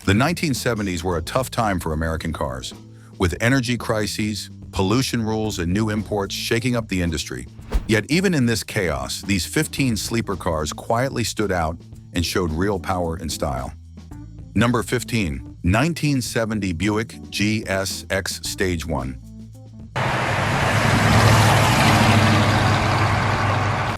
The 1970s were a tough time for American cars, with energy crises, pollution rules, and new imports shaking up the industry. Yet even in this chaos, these 15 sleeper cars quietly stood out and showed real power and style. Number 15. 1970 Buick GSX Stage 1.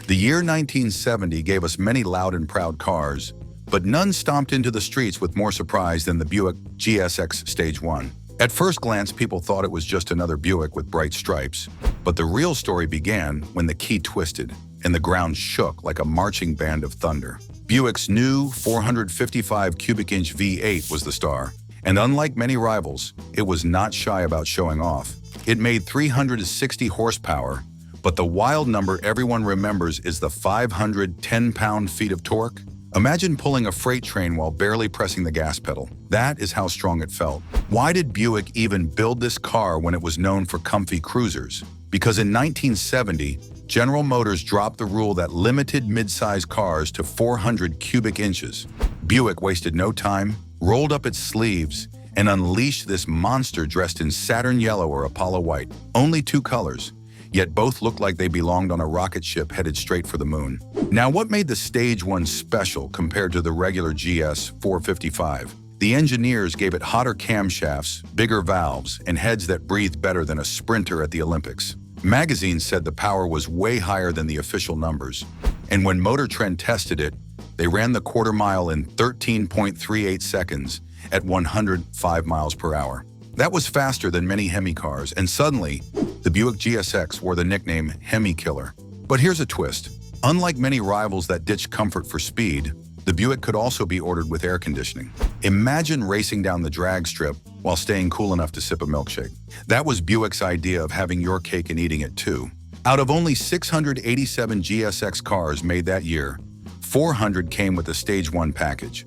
The year 1970 gave us many loud and proud cars, but none stomped into the streets with more surprise than the Buick GSX Stage 1. At first glance, people thought it was just another Buick with bright stripes, but the real story began when the key twisted and the ground shook like a marching band of thunder. Buick's new 455 cubic inch V8 was the star, and unlike many rivals, it was not shy about showing off. It made 360 horsepower, but the wild number everyone remembers is the 510 pound-feet of torque. Imagine pulling a freight train while barely pressing the gas pedal. That is how strong it felt. Why did Buick even build this car when it was known for comfy cruisers? Because in 1970, General Motors dropped the rule that limited mid-size cars to 400 cubic inches. Buick wasted no time, rolled up its sleeves, and unleashed this monster dressed in Saturn yellow or Apollo white. Only two colors, yet both looked like they belonged on a rocket ship headed straight for the moon. Now, what made the Stage 1 special compared to the regular GS 455? The engineers gave it hotter camshafts, bigger valves, and heads that breathed better than a sprinter at the Olympics. Magazines said the power was way higher than the official numbers, and when Motor Trend tested it, they ran the quarter mile in 13.38 seconds at 105 miles per hour. That was faster than many Hemi cars, and suddenly, the Buick GSX wore the nickname Hemi Killer. But here's a twist. Unlike many rivals that ditched comfort for speed, the Buick could also be ordered with air conditioning. Imagine racing down the drag strip while staying cool enough to sip a milkshake. That was Buick's idea of having your cake and eating it too. Out of only 687 GSX cars made that year, 400 came with the Stage 1 package.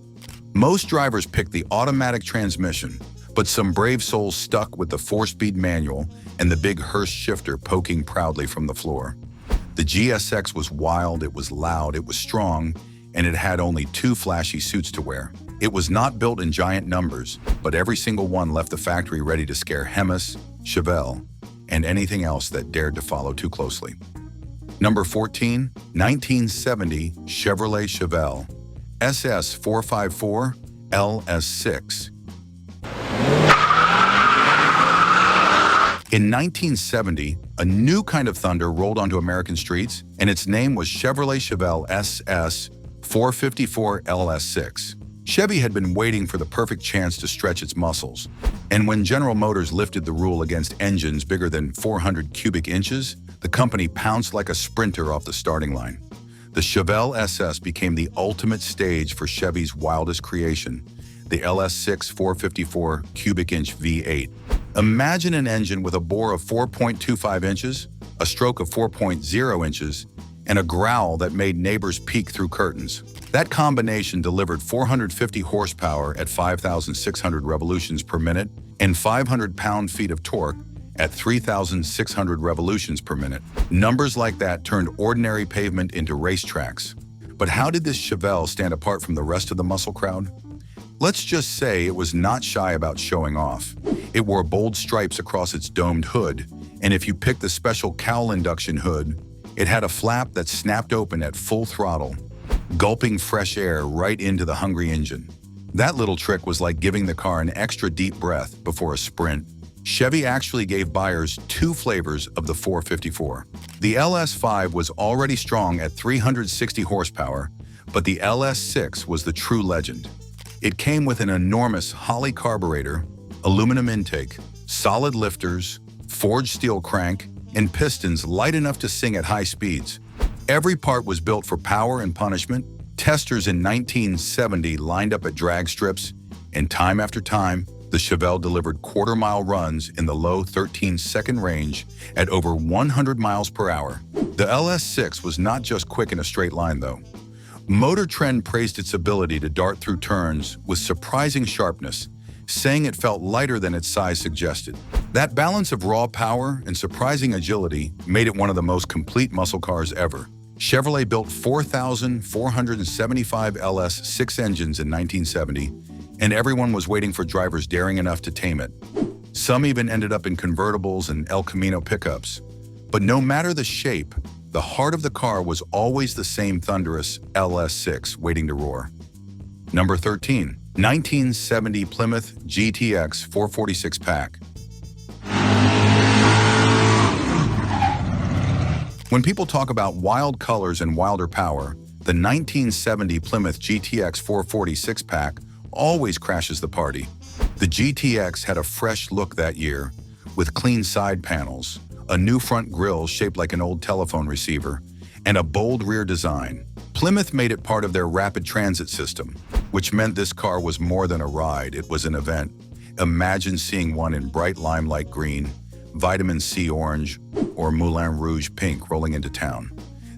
Most drivers picked the automatic transmission, but some brave souls stuck with the 4-speed manual and the big Hurst shifter poking proudly from the floor. The GSX was wild, it was loud, it was strong, and it had only 2 flashy suits to wear. It was not built in giant numbers, but every single one left the factory ready to scare Hemis, Chevelle, and anything else that dared to follow too closely. Number 14, 1970 Chevrolet Chevelle SS 454 LS6. In 1970, a new kind of thunder rolled onto American streets, and its name was Chevrolet Chevelle SS 454 LS6. Chevy had been waiting for the perfect chance to stretch its muscles, and when General Motors lifted the rule against engines bigger than 400 cubic inches, the company pounced like a sprinter off the starting line. The Chevelle SS became the ultimate stage for Chevy's wildest creation, the LS6 454 cubic inch V8. Imagine an engine with a bore of 4.25 inches, a stroke of 4.0 inches, and a growl that made neighbors peek through curtains. That combination delivered 450 horsepower at 5,600 revolutions per minute and 500 pound-feet of torque at 3,600 revolutions per minute. Numbers like that turned ordinary pavement into racetracks. But how did this Chevelle stand apart from the rest of the muscle crowd? Let's just say it was not shy about showing off. It wore bold stripes across its domed hood, and if you picked the special cowl induction hood, it had a flap that snapped open at full throttle, gulping fresh air right into the hungry engine. That little trick was like giving the car an extra deep breath before a sprint. Chevy actually gave buyers 2 flavors of the 454. The LS5 was already strong at 360 horsepower, but the LS6 was the true legend. It came with an enormous Holley carburetor, aluminum intake, solid lifters, forged steel crank, and pistons light enough to sing at high speeds. Every part was built for power and punishment. Testers in 1970 lined up at drag strips, and time after time, the Chevelle delivered quarter-mile runs in the low 13-second range at over 100 miles per hour. The LS6 was not just quick in a straight line, though. Motor Trend praised its ability to dart through turns with surprising sharpness, saying it felt lighter than its size suggested. That balance of raw power and surprising agility made it one of the most complete muscle cars ever. Chevrolet built 4,475 LS6 engines in 1970, and everyone was waiting for drivers daring enough to tame it. Some even ended up in convertibles and El Camino pickups. But no matter the shape, the heart of the car was always the same thunderous LS6 waiting to roar. Number 13. 1970 Plymouth GTX 446 pack. When people talk about wild colors and wilder power, the 1970 Plymouth GTX 446 pack always crashes the party. The GTX had a fresh look that year, with clean side panels, a new front grille shaped like an old telephone receiver, and a bold rear design. Plymouth made it part of their rapid transit system, which meant this car was more than a ride, it was an event. Imagine seeing one in bright limelight green, vitamin C orange, or Moulin Rouge pink rolling into town.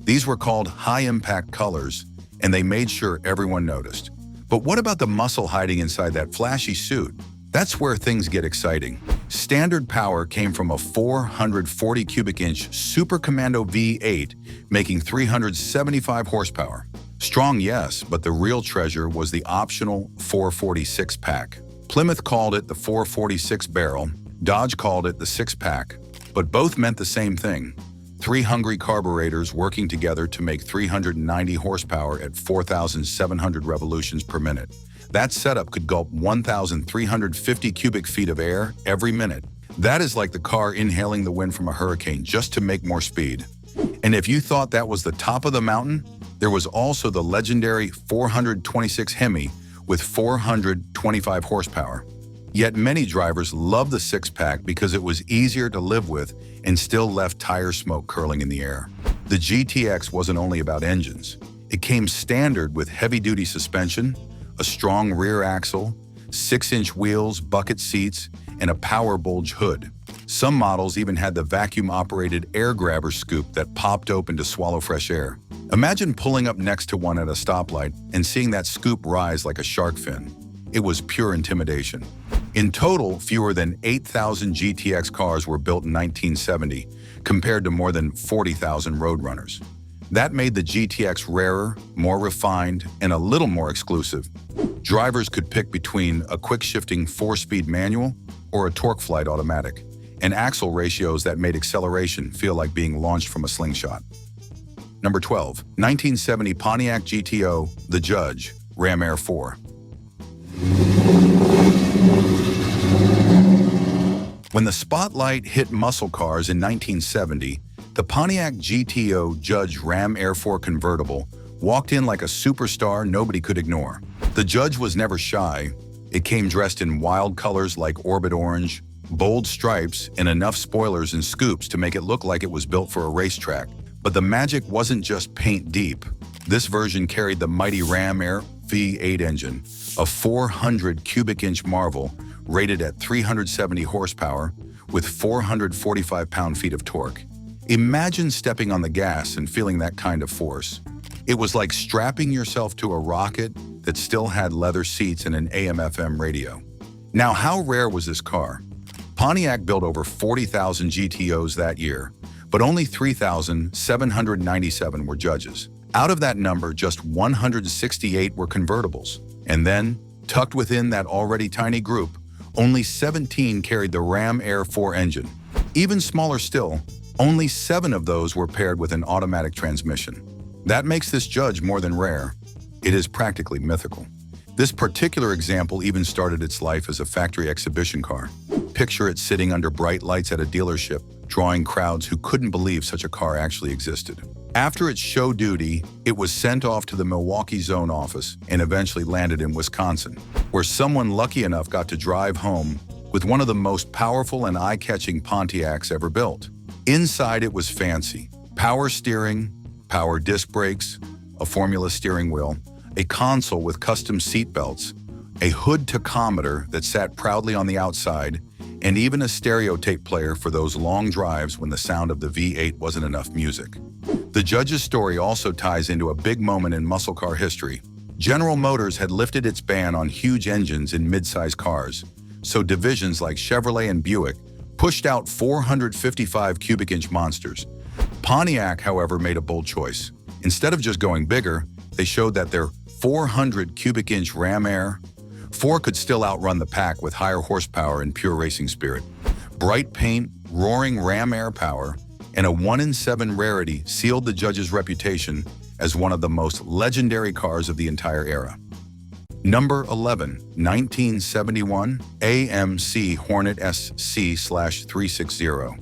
These were called high-impact colors, and they made sure everyone noticed. But what about the muscle hiding inside that flashy suit? That's where things get exciting. Standard power came from a 440 cubic inch Super Commando V8, making 375 horsepower. Strong, yes, but the real treasure was the optional 446 pack. Plymouth called it the 446 barrel, Dodge called it the 6-pack, but both meant the same thing. 3 hungry carburetors working together to make 390 horsepower at 4,700 revolutions per minute. That setup could gulp 1,350 cubic feet of air every minute. That is like the car inhaling the wind from a hurricane just to make more speed. And if you thought that was the top of the mountain, there was also the legendary 426 Hemi with 425 horsepower. Yet many drivers loved the 6-pack because it was easier to live with and still left tire smoke curling in the air. The GTX wasn't only about engines. It came standard with heavy-duty suspension, a strong rear axle, 6-inch wheels, bucket seats, and a power bulge hood. Some models even had the vacuum-operated air grabber scoop that popped open to swallow fresh air. Imagine pulling up next to one at a stoplight and seeing that scoop rise like a shark fin. It was pure intimidation. In total, fewer than 8,000 GTX cars were built in 1970, compared to more than 40,000 roadrunners. That made the GTX rarer, more refined, and a little more exclusive. Drivers could pick between a quick-shifting 4-speed manual or a torque-flight automatic, and axle ratios that made acceleration feel like being launched from a slingshot. Number 12. 1970 Pontiac GTO, the Judge, Ram Air 4. When the spotlight hit muscle cars in 1970, the Pontiac GTO Judge Ram Air 4 convertible walked in like a superstar nobody could ignore. The Judge was never shy. It came dressed in wild colors like orbit orange, bold stripes, and enough spoilers and scoops to make it look like it was built for a racetrack. But the magic wasn't just paint deep. This version carried the mighty Ram Air V8 engine, a 400 cubic inch marvel rated at 370 horsepower with 445 pound-feet of torque. Imagine stepping on the gas and feeling that kind of force. It was like strapping yourself to a rocket that still had leather seats and an AM/FM radio. Now, how rare was this car? Pontiac built over 40,000 GTOs that year, but only 3,797 were Judges. Out of that number, just 168 were convertibles. And then, tucked within that already tiny group, only 17 carried the Ram Air 4 engine. Even smaller still, only 7 of those were paired with an automatic transmission. That makes this Judge more than rare. It is practically mythical. This particular example even started its life as a factory exhibition car. Picture it sitting under bright lights at a dealership, drawing crowds who couldn't believe such a car actually existed. After its show duty, it was sent off to the Milwaukee zone office and eventually landed in Wisconsin, where someone lucky enough got to drive home with one of the most powerful and eye-catching Pontiacs ever built. Inside it was fancy. Power steering, power disc brakes, a formula steering wheel, a console with custom seat belts, a hood tachometer that sat proudly on the outside, and even a stereo tape player for those long drives when the sound of the V8 wasn't enough music. The Judge's story also ties into a big moment in muscle car history. General Motors had lifted its ban on huge engines in mid-size cars, so divisions like Chevrolet and Buick pushed out 455 cubic inch monsters. Pontiac, however, made a bold choice. Instead of just going bigger, they showed that their 400 cubic inch Ram Air 4 could still outrun the pack with higher horsepower and pure racing spirit. Bright paint, roaring Ram air power, and a 1 in 7 rarity sealed the judge's reputation as one of the most legendary cars of the entire era. Number 11, 1971 AMC Hornet SC/360.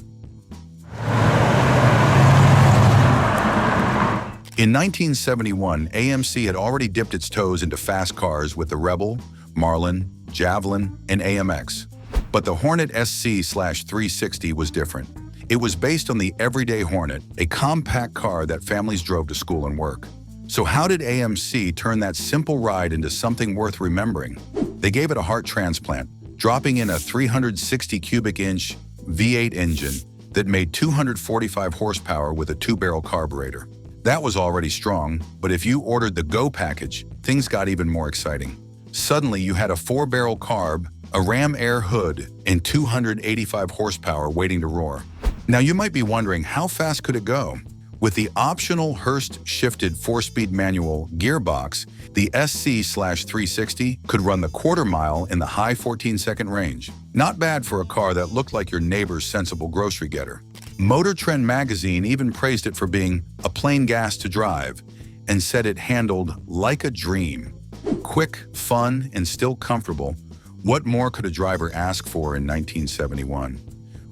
In 1971, AMC had already dipped its toes into fast cars with the Rebel, Marlin, Javelin, and AMX. But the Hornet SC/360 was different. It was based on the everyday Hornet, a compact car that families drove to school and work. So how did AMC turn that simple ride into something worth remembering? They gave it a heart transplant, dropping in a 360 cubic inch V8 engine that made 245 horsepower with a 2-barrel carburetor. That was already strong, but if you ordered the Go package, things got even more exciting. Suddenly, you had a 4-barrel carb, a Ram air hood, and 285 horsepower waiting to roar. Now you might be wondering, how fast could it go? With the optional Hurst-shifted 4-speed manual gearbox, the SC/360 could run the quarter-mile in the high 14-second range. Not bad for a car that looked like your neighbor's sensible grocery getter. Motor Trend magazine even praised it for being a plain gas to drive and said it handled like a dream. Quick, fun, and still comfortable. What more could a driver ask for in 1971?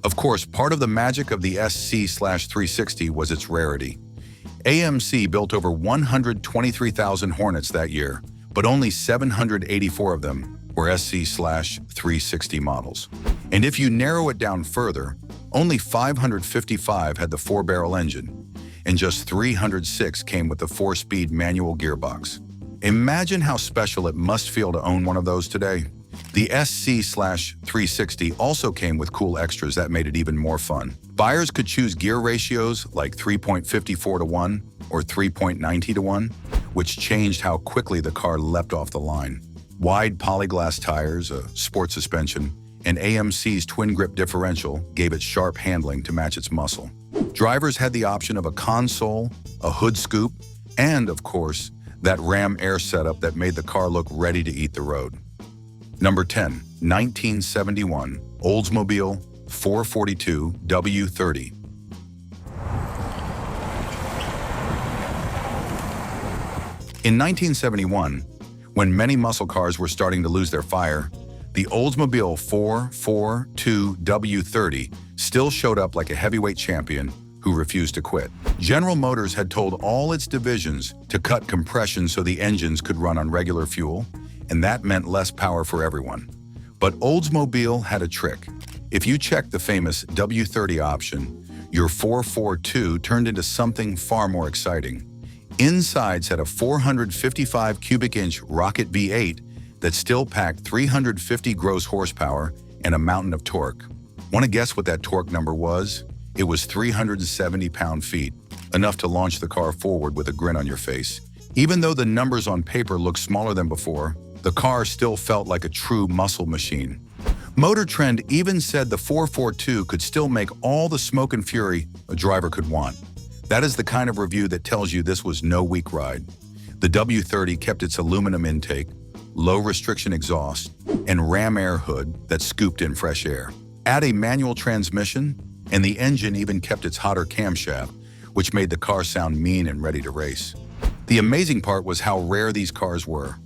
Of course, part of the magic of the SC/360 was its rarity. AMC built over 123,000 Hornets that year, but only 784 of them were SC/360 models. And if you narrow it down further, only 555 had the 4-barrel engine, and just 306 came with the 4-speed manual gearbox. Imagine how special it must feel to own one of those today. The SC/360 also came with cool extras that made it even more fun. Buyers could choose gear ratios like 3.54 to 1 or 3.90 to 1, which changed how quickly the car leapt off the line. Wide polyglass tires, a sport suspension, and AMC's twin-grip differential gave it sharp handling to match its muscle. Drivers had the option of a console, a hood scoop, and, of course, that Ram air setup that made the car look ready to eat the road. Number 10, 1971 Oldsmobile 442 W30. In 1971, when many muscle cars were starting to lose their fire, the Oldsmobile 442 W30 still showed up like a heavyweight champion who refused to quit. General Motors had told all its divisions to cut compression so the engines could run on regular fuel, and that meant less power for everyone. But Oldsmobile had a trick. If you checked the famous W30 option, your 442 turned into something far more exciting. Insides had a 455 cubic inch rocket V8 that still packed 350 gross horsepower and a mountain of torque. Want to guess what that torque number was? It was 370 pound-feet, enough to launch the car forward with a grin on your face. Even though the numbers on paper looked smaller than before, the car still felt like a true muscle machine. Motor Trend even said the 442 could still make all the smoke and fury a driver could want. That is the kind of review that tells you this was no weak ride. The W30 kept its aluminum intake, low restriction exhaust, and Ram air hood that scooped in fresh air. Add a manual transmission, and the engine even kept its hotter camshaft, which made the car sound mean and ready to race. The amazing part was how rare these cars were.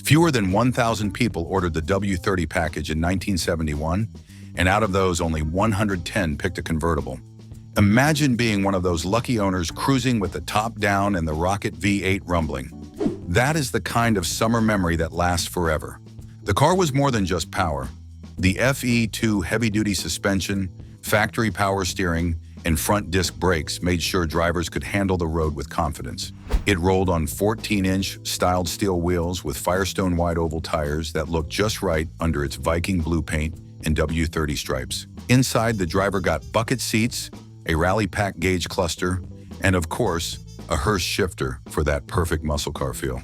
Fewer than 1,000 people ordered the W30 package in 1971, and out of those, only 110 picked a convertible. Imagine being one of those lucky owners cruising with the top down and the rocket V8 rumbling. That is the kind of summer memory that lasts forever. The car was more than just power. The FE2 heavy-duty suspension, factory power steering, and front disc brakes made sure drivers could handle the road with confidence. It rolled on 14-inch styled steel wheels with Firestone wide oval tires that looked just right under its Viking blue paint and W30 stripes. Inside, the driver got bucket seats, a rally pack gauge cluster, and of course, a Hurst shifter for that perfect muscle car feel.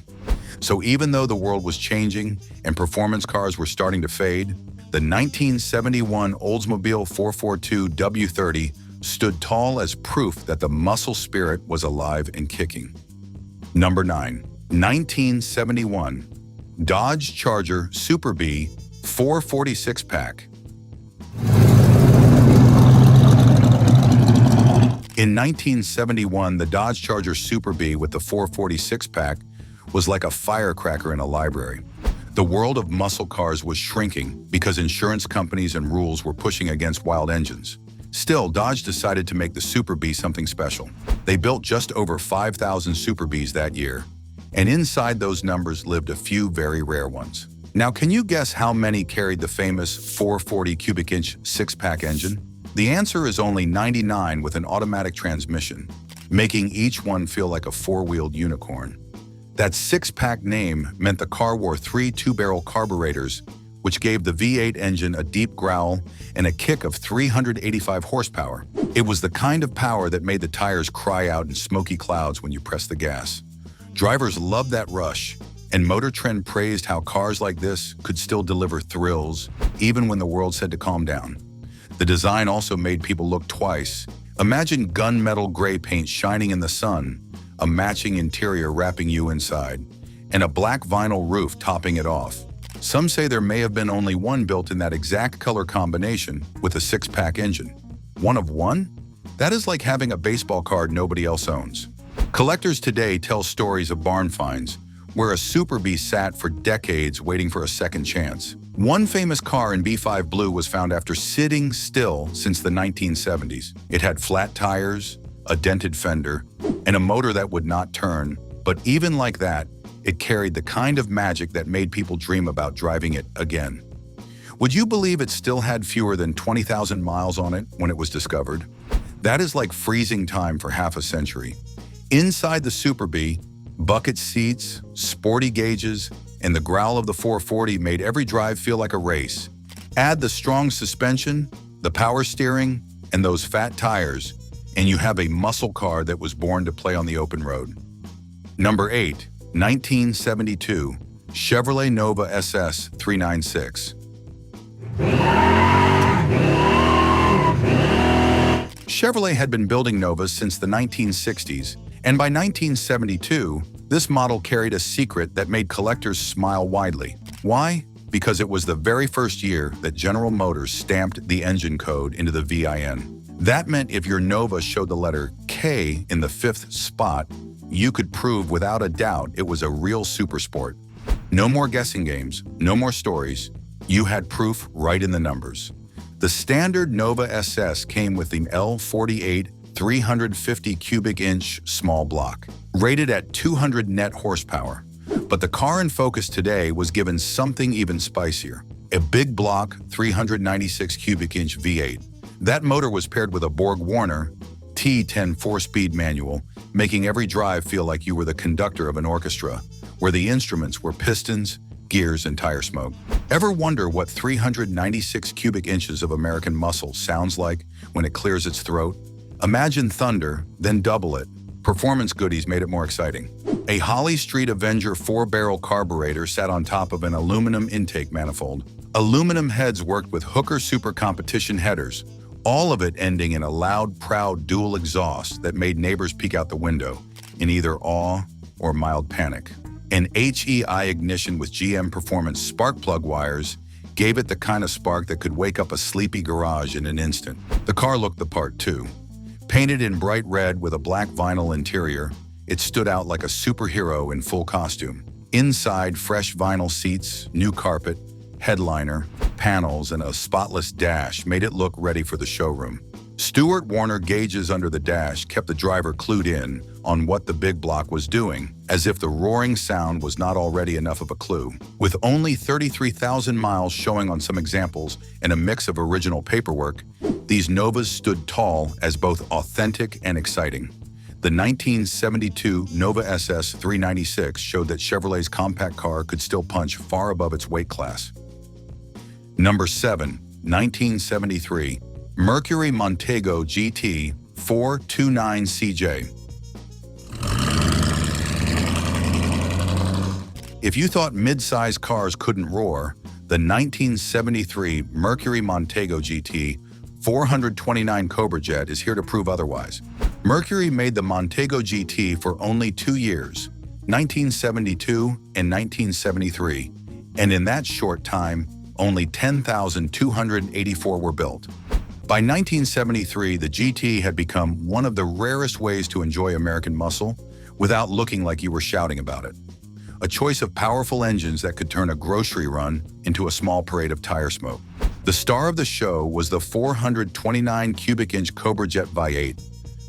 So even though the world was changing and performance cars were starting to fade, the 1971 Oldsmobile 442 W30 stood tall as proof that the muscle spirit was alive and kicking. Number 9, 1971 Dodge Charger Super B 446 pack. In 1971, the Dodge Charger Super B with the 446 pack was like a firecracker in a library. The world of muscle cars was shrinking because insurance companies and rules were pushing against wild engines. Still, Dodge decided to make the Super B something special. They built just over 5,000 Super Bs that year, and inside those numbers lived a few very rare ones. Now, can you guess how many carried the famous 440 cubic inch six-pack engine? The answer is only 99 with an automatic transmission, making each one feel like a four-wheeled unicorn. That six-pack name meant the car wore 3 two-barrel carburetors, which gave the V8 engine a deep growl and a kick of 385 horsepower. It was the kind of power that made the tires cry out in smoky clouds when you pressed the gas. Drivers loved that rush, and Motor Trend praised how cars like this could still deliver thrills, even when the world said to calm down. The design also made people look twice. Imagine gunmetal gray paint shining in the sun, a matching interior wrapping you inside, and a black vinyl roof topping it off. Some say there may have been only one built in that exact color combination with a six-pack engine. One of one? That is like having a baseball card nobody else owns. Collectors today tell stories of barn finds, where a Super B sat for decades waiting for a second chance. One famous car in B5 blue was found after sitting still since the 1970s. It had flat tires, a dented fender, and a motor that would not turn, but even like that, it carried the kind of magic that made people dream about driving it again. Would you believe it still had fewer than 20,000 miles on it when it was discovered? That is like freezing time for half a century. Inside the Super B, bucket seats, sporty gauges, and the growl of the 440 made every drive feel like a race. Add the strong suspension, the power steering, and those fat tires, and you have a muscle car that was born to play on the open road. Number 8, 1972, Chevrolet Nova SS 396. Chevrolet had been building Novas since the 1960s, and by 1972, this model carried a secret that made collectors smile widely. Why? Because it was the very first year that General Motors stamped the engine code into the VIN. That meant if your Nova showed the letter K in the 5th spot, you could prove without a doubt it was a real supersport. No more guessing games, no more stories. You had proof right in the numbers. The standard Nova SS came with the L48 350 cubic inch small block, rated at 200 net horsepower. But the car in focus today was given something even spicier, a big block 396 cubic inch V8. That motor was paired with a Borg-Warner T10 4-speed manual, making every drive feel like you were the conductor of an orchestra, where the instruments were pistons, gears, and tire smoke. Ever wonder what 396 cubic inches of American muscle sounds like when it clears its throat? Imagine thunder, then double it. Performance goodies made it more exciting. A Holly Street Avenger 4-barrel carburetor sat on top of an aluminum intake manifold. Aluminum heads worked with Hooker Super Competition headers, all of it ending in a loud, proud dual exhaust that made neighbors peek out the window in either awe or mild panic. An HEI ignition with GM Performance spark plug wires gave it the kind of spark that could wake up a sleepy garage in an instant. The car looked the part too. Painted in bright red with a black vinyl interior, it stood out like a superhero in full costume. Inside, fresh vinyl seats, new carpet, headliner, panels, and a spotless dash made it look ready for the showroom. Stewart Warner gauges under the dash kept the driver clued in on what the big block was doing, as if the roaring sound was not already enough of a clue. With only 33,000 miles showing on some examples and a mix of original paperwork, these Novas stood tall as both authentic and exciting. The 1972 Nova SS 396 showed that Chevrolet's compact car could still punch far above its weight class. Number 7, 1973, Mercury Montego GT 429CJ. If you thought mid-size cars couldn't roar, the 1973 Mercury Montego GT 429 Cobra Jet is here to prove otherwise. Mercury made the Montego GT for only 2 years, 1972, and 1973, and in that short time, only 10,284 were built. By 1973, the GT had become one of the rarest ways to enjoy American muscle without looking like you were shouting about it. A choice of powerful engines that could turn a grocery run into a small parade of tire smoke. The star of the show was the 429 cubic inch Cobra Jet V8.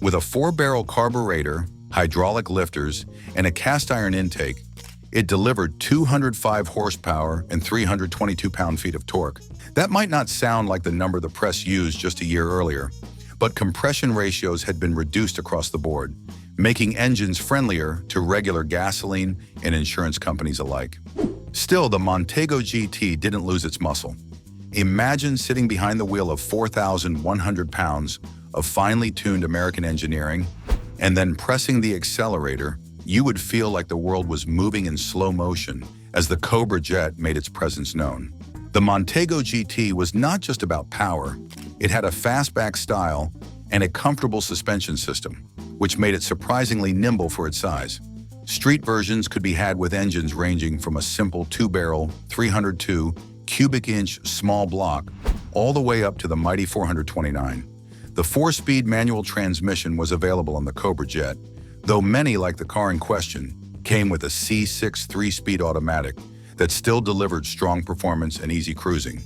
With a 4-barrel carburetor, hydraulic lifters, and a cast iron intake, it delivered 205 horsepower and 322 pound-feet of torque. That might not sound like the number the press used just a year earlier, but compression ratios had been reduced across the board, making engines friendlier to regular gasoline and insurance companies alike. Still, the Montego GT didn't lose its muscle. Imagine sitting behind the wheel of 4,100 pounds of finely tuned American engineering, and then pressing the accelerator. You would feel like the world was moving in slow motion as the Cobra Jet made its presence known. The Montego GT was not just about power. It had a fastback style and a comfortable suspension system, which made it surprisingly nimble for its size. Street versions could be had with engines ranging from a simple 2-barrel, 302 cubic inch small block all the way up to the mighty 429. The 4-speed manual transmission was available on the Cobra Jet, though many, like the car in question, came with a C6 3-speed automatic that still delivered strong performance and easy cruising.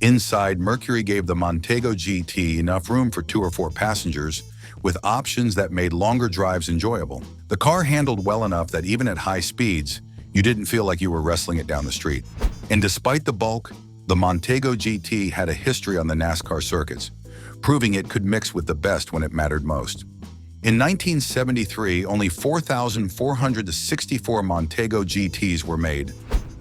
Inside, Mercury gave the Montego GT enough room for 2 or 4 passengers, with options that made longer drives enjoyable. The car handled well enough that even at high speeds, you didn't feel like you were wrestling it down the street. And despite the bulk, the Montego GT had a history on the NASCAR circuits, proving it could mix with the best when it mattered most. In 1973, only 4,464 Montego GTs were made,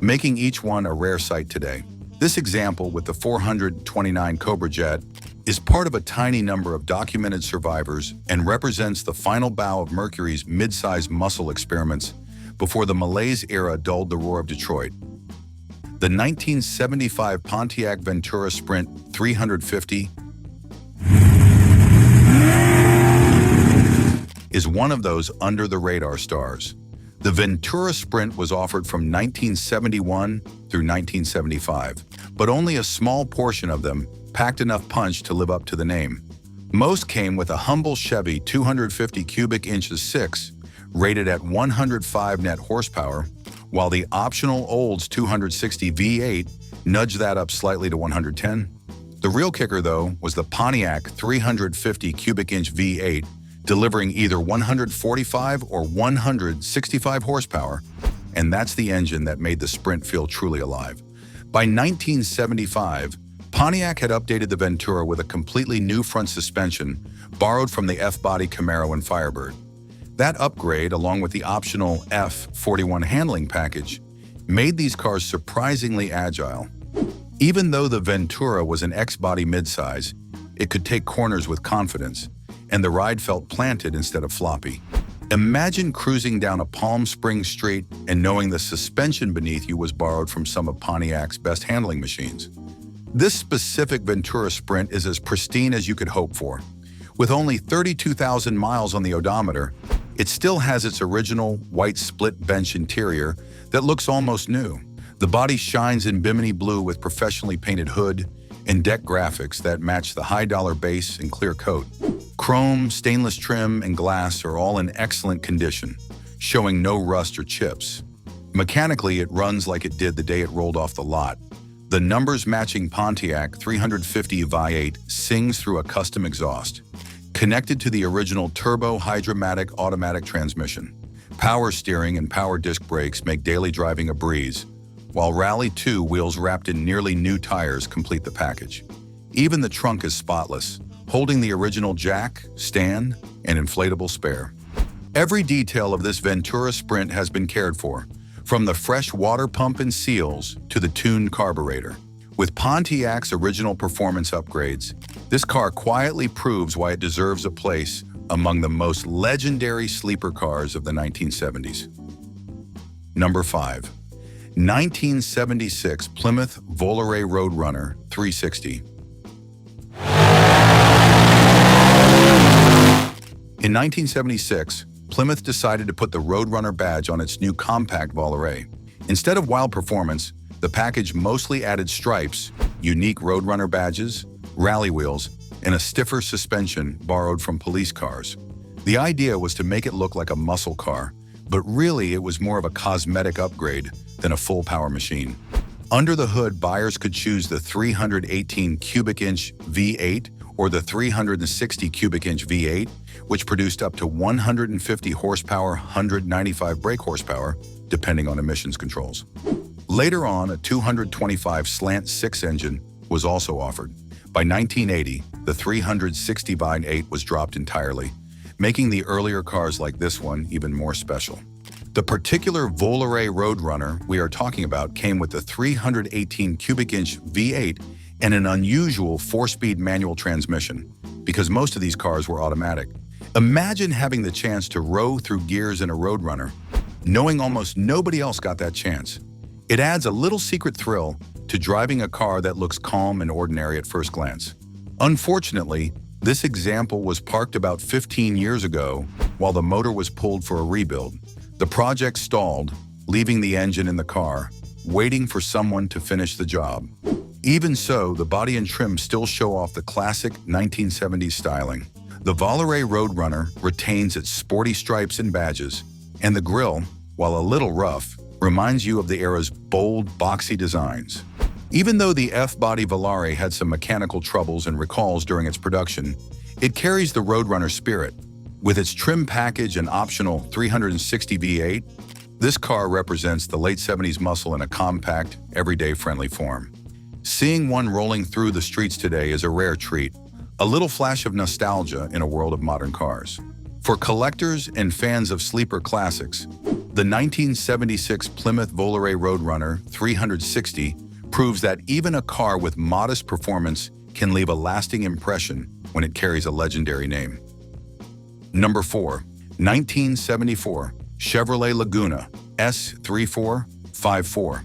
making each one a rare sight today. This example with the 429 Cobra Jet is part of a tiny number of documented survivors and represents the final bow of Mercury's mid-size muscle experiments before the malaise era dulled the roar of Detroit. The 1975 Pontiac Ventura Sprint 350 is one of those under-the-radar stars. The Ventura Sprint was offered from 1971 through 1975, but only a small portion of them packed enough punch to live up to the name. Most came with a humble Chevy 250 cubic inches 6, rated at 105 net horsepower, while the optional Olds 260 V8 nudged that up slightly to 110. The real kicker, though, was the Pontiac 350 cubic inch V8, delivering either 145 or 165 horsepower, and that's the engine that made the Sprint feel truly alive. By 1975, Pontiac had updated the Ventura with a completely new front suspension borrowed from the F-body Camaro and Firebird. That upgrade, along with the optional F41 handling package, made these cars surprisingly agile. Even though the Ventura was an X-body midsize, it could take corners with confidence, and the ride felt planted instead of floppy. Imagine cruising down a Palm Springs street and knowing the suspension beneath you was borrowed from some of Pontiac's best handling machines. This specific Ventura Sprint is as pristine as you could hope for. With only 32,000 miles on the odometer, it still has its original white split bench interior that looks almost new. The body shines in bimini blue with professionally painted hood and deck graphics that match the high-dollar base and clear coat. Chrome, stainless trim, and glass are all in excellent condition, showing no rust or chips. Mechanically, it runs like it did the day it rolled off the lot. The numbers-matching Pontiac 350 V8 sings through a custom exhaust, connected to the original turbo hydromatic automatic transmission. Power steering and power disc brakes make daily driving a breeze, while Rally 2 wheels wrapped in nearly new tires complete the package. Even the trunk is spotless, holding the original jack, stand, and inflatable spare. Every detail of this Ventura Sprint has been cared for, from the fresh water pump and seals to the tuned carburetor. With Pontiac's original performance upgrades, this car quietly proves why it deserves a place among the most legendary sleeper cars of the 1970s. Number 5. 1976 Plymouth Volar Roadrunner 360. In 1976, Plymouth decided to put the Roadrunner badge on its new compact volar. Instead of wild performance, the package mostly added stripes, unique Roadrunner badges, rally wheels, and a stiffer suspension borrowed from police cars. The idea was to make it look like a muscle car, but really it was more of a cosmetic upgrade than a full power machine. Under the hood, buyers could choose the 318 cubic inch V8 or the 360 cubic inch V8, which produced up to 150 horsepower, 195 brake horsepower, depending on emissions controls. Later on, a 225 slant 6 engine was also offered. By 1980, the 360 V8 was dropped entirely, making the earlier cars like this one even more special. The particular volar Roadrunner we are talking about came with the 318 cubic inch V8 and an unusual 4-speed manual transmission, because most of these cars were automatic. Imagine having the chance to row through gears in a Roadrunner, knowing almost nobody else got that chance. It adds a little secret thrill to driving a car that looks calm and ordinary at first glance. Unfortunately, this example was parked about 15 years ago while the motor was pulled for a rebuild. The project stalled, leaving the engine in the car, waiting for someone to finish the job. Even so, the body and trim still show off the classic 1970s styling. The volar Roadrunner retains its sporty stripes and badges, and the grille, while a little rough, reminds you of the era's bold, boxy designs. Even though the F-body Volare had some mechanical troubles and recalls during its production, it carries the Roadrunner spirit. With its trim package and optional 360 V8, this car represents the late 70s muscle in a compact, everyday friendly form. Seeing one rolling through the streets today is a rare treat, a little flash of nostalgia in a world of modern cars. For collectors and fans of sleeper classics, the 1976 Plymouth Volare Roadrunner 360 proves that even a car with modest performance can leave a lasting impression when it carries a legendary name. Number 4. 1974 Chevrolet Laguna S3454.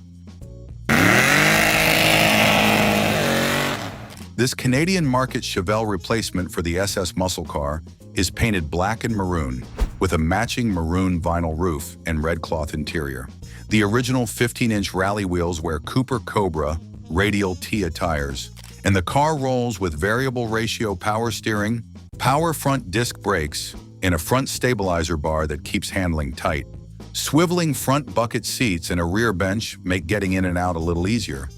This Canadian market chevelle replacement for the SS muscle car is painted black and maroon, with a matching maroon vinyl roof and red cloth interior. The original 15-inch rally wheels wear Cooper Cobra radial Tia tires, and the car rolls with variable ratio power steering, power front disc brakes, and a front stabilizer bar that keeps handling tight. Swiveling front bucket seats and a rear bench make getting in and out a little easier,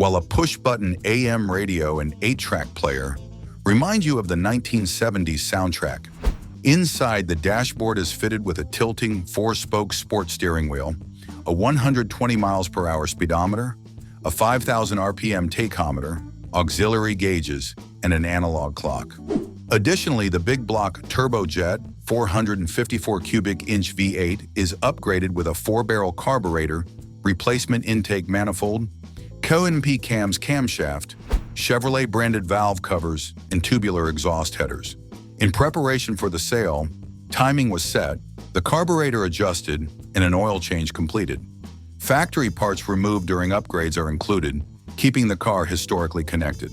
while a push-button AM radio and 8-track player remind you of the 1970s soundtrack. Inside, the dashboard is fitted with a tilting 4-spoke sport steering wheel, a 120 miles per hour speedometer, a 5,000 RPM tachometer, auxiliary gauges, and an analog clock. Additionally, the big block turbojet 454 cubic inch V8 is upgraded with a 4-barrel carburetor, replacement intake manifold, Co-MP cams camshaft, Chevrolet branded valve covers, and tubular exhaust headers. In preparation for the sale, timing was set, the carburetor adjusted, and an oil change completed. Factory parts removed during upgrades are included, keeping the car historically connected.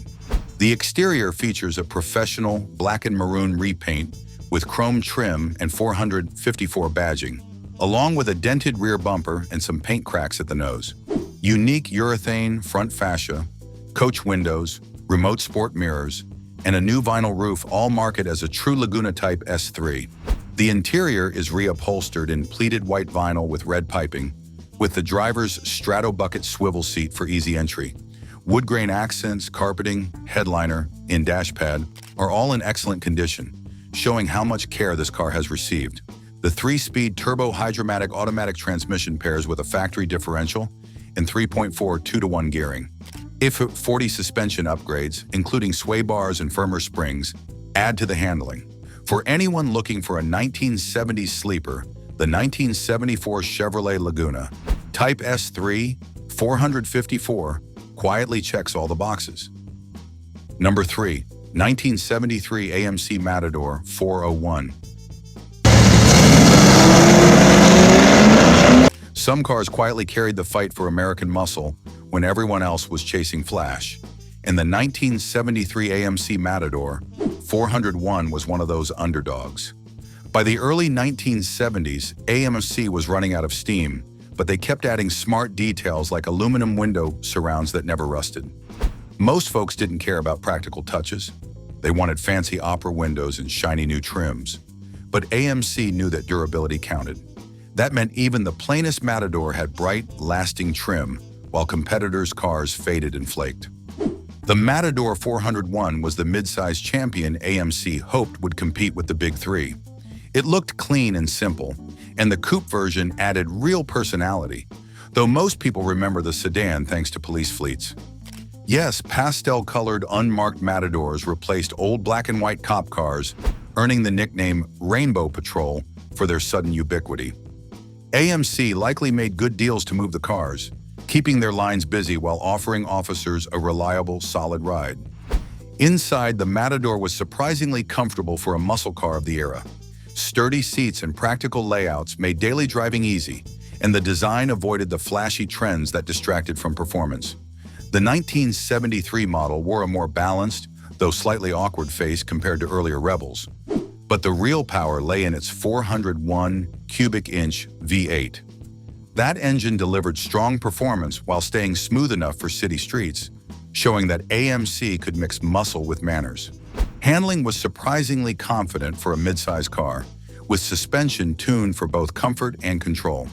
The exterior features a professional black and maroon repaint with chrome trim and 454 badging, along with a dented rear bumper and some paint cracks at the nose. Unique urethane front fascia, coach windows, remote sport mirrors, and a new vinyl roof all mark it as a true Laguna Type S3. The interior is reupholstered in pleated white vinyl with red piping, with the driver's strato bucket swivel seat for easy entry. Wood grain accents, carpeting, headliner, and dash pad are all in excellent condition, showing how much care this car has received. The 3-speed turbo hydromatic automatic transmission pairs with a factory differential and 3.4 2-to-1 gearing. If 40 suspension upgrades, including sway bars and firmer springs, add to the handling. For anyone looking for a 1970s sleeper, the 1974 Chevrolet Laguna Type S3 454 quietly checks all the boxes. Number 3. 1973 AMC Matador 401. Some cars quietly carried the fight for American muscle when everyone else was chasing flash, and the 1973 AMC Matador 401 was one of those underdogs. By the early 1970s, AMC was running out of steam, but they kept adding smart details like aluminum window surrounds that never rusted. Most folks didn't care about practical touches. They wanted fancy opera windows and shiny new trims. But AMC knew that durability counted. That meant even the plainest Matador had bright, lasting trim, while competitors' cars faded and flaked. The Matador 401 was the mid-size champion AMC hoped would compete with the Big Three. It looked clean and simple, and the coupe version added real personality, though most people remember the sedan thanks to police fleets. Yes, pastel-colored unmarked Matadors replaced old black and white cop cars, earning the nickname Rainbow Patrol for their sudden ubiquity. AMC likely made good deals to move the cars, keeping their lines busy while offering officers a reliable, solid ride. Inside, the Matador was surprisingly comfortable for a muscle car of the era. Sturdy seats and practical layouts made daily driving easy, and the design avoided the flashy trends that distracted from performance. The 1973 model wore a more balanced, though slightly awkward face compared to earlier Rebels. But the real power lay in its 401 cubic inch V8. That engine delivered strong performance while staying smooth enough for city streets, showing that AMC could mix muscle with manners. Handling was surprisingly confident for a midsize car, with suspension tuned for both comfort and control.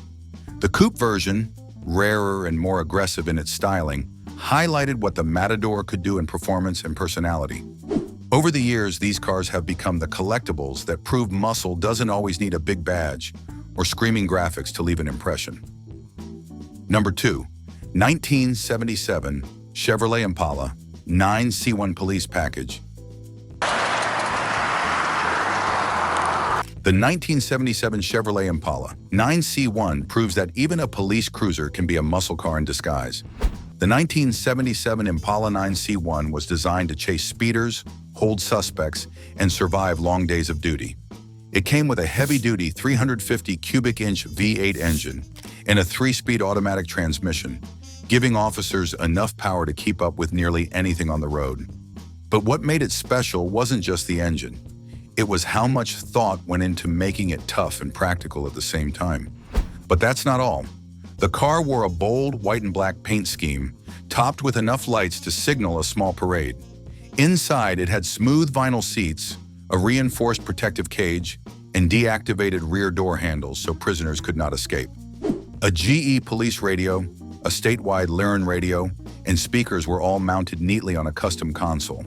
The coupe version, rarer and more aggressive in its styling, highlighted what the Matador could do in performance and personality. Over the years, these cars have become the collectibles that prove muscle doesn't always need a big badge or screaming graphics to leave an impression. Number 2, 1977 Chevrolet Impala 9C1 Police Package. The 1977 Chevrolet Impala 9C1 proves that even a police cruiser can be a muscle car in disguise. The 1977 Impala 9C1 was designed to chase speeders, hold suspects, and survive long days of duty. It came with a heavy-duty 350 cubic inch V8 engine and a 3-speed automatic transmission, giving officers enough power to keep up with nearly anything on the road. But what made it special wasn't just the engine. It was how much thought went into making it tough and practical at the same time. But that's not all. The car wore a bold white and black paint scheme, topped with enough lights to signal a small parade. Inside, it had smooth vinyl seats, a reinforced protective cage, and deactivated rear door handles so prisoners could not escape. A GE police radio, a statewide Lyrin radio, and speakers were all mounted neatly on a custom console.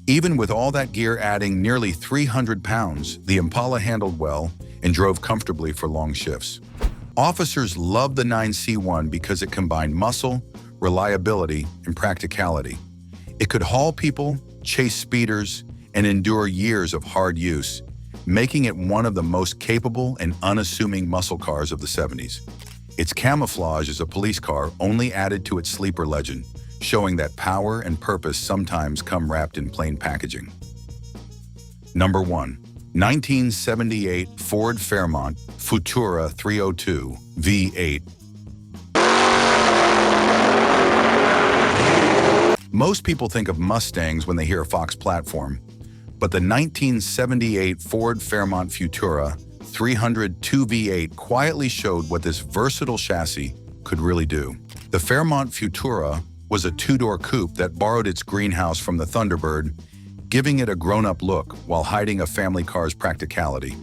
Even with all that gear adding nearly 300 pounds, the Impala handled well and drove comfortably for long shifts. Officers loved the 9C1 because it combined muscle, reliability, and practicality. It could haul people, chase speeders, and endure years of hard use, making it one of the most capable and unassuming muscle cars of the 70s. Its camouflage as a police car only added to its sleeper legend, showing that power and purpose sometimes come wrapped in plain packaging. Number 1. 1978 Ford Fairmont Futura 302 V8. Most people think of Mustangs when they hear a Fox platform, but the 1978 Ford Fairmont Futura 302 V8 quietly showed what this versatile chassis could really do. The Fairmont Futura was a two-door coupe that borrowed its greenhouse from the Thunderbird, giving it a grown-up look while hiding a family car's practicality.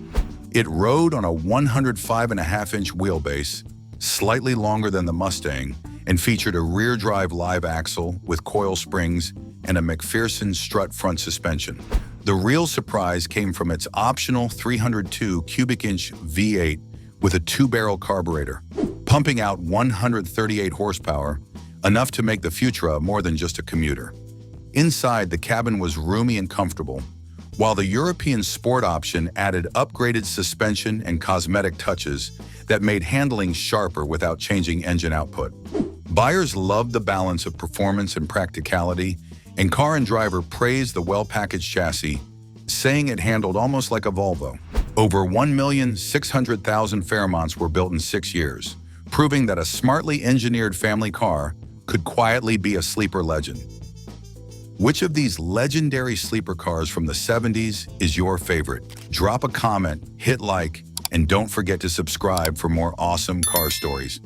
It rode on a 105.5-inch wheelbase, slightly longer than the Mustang, and featured a rear-drive live axle with coil springs and a McPherson strut front suspension. The real surprise came from its optional 302 cubic inch V8 with a 2-barrel carburetor, pumping out 138 horsepower, enough to make the Futura more than just a commuter. Inside, the cabin was roomy and comfortable, while the European Sport option added upgraded suspension and cosmetic touches that made handling sharper without changing engine output. Buyers loved the balance of performance and practicality, and Car and Driver praised the well-packaged chassis, saying it handled almost like a Volvo. Over 1,600,000 Fairmonts were built in 6 years, proving that a smartly engineered family car could quietly be a sleeper legend. Which of these legendary sleeper cars from the 70s is your favorite? Drop a comment, hit like, and don't forget to subscribe for more awesome car stories.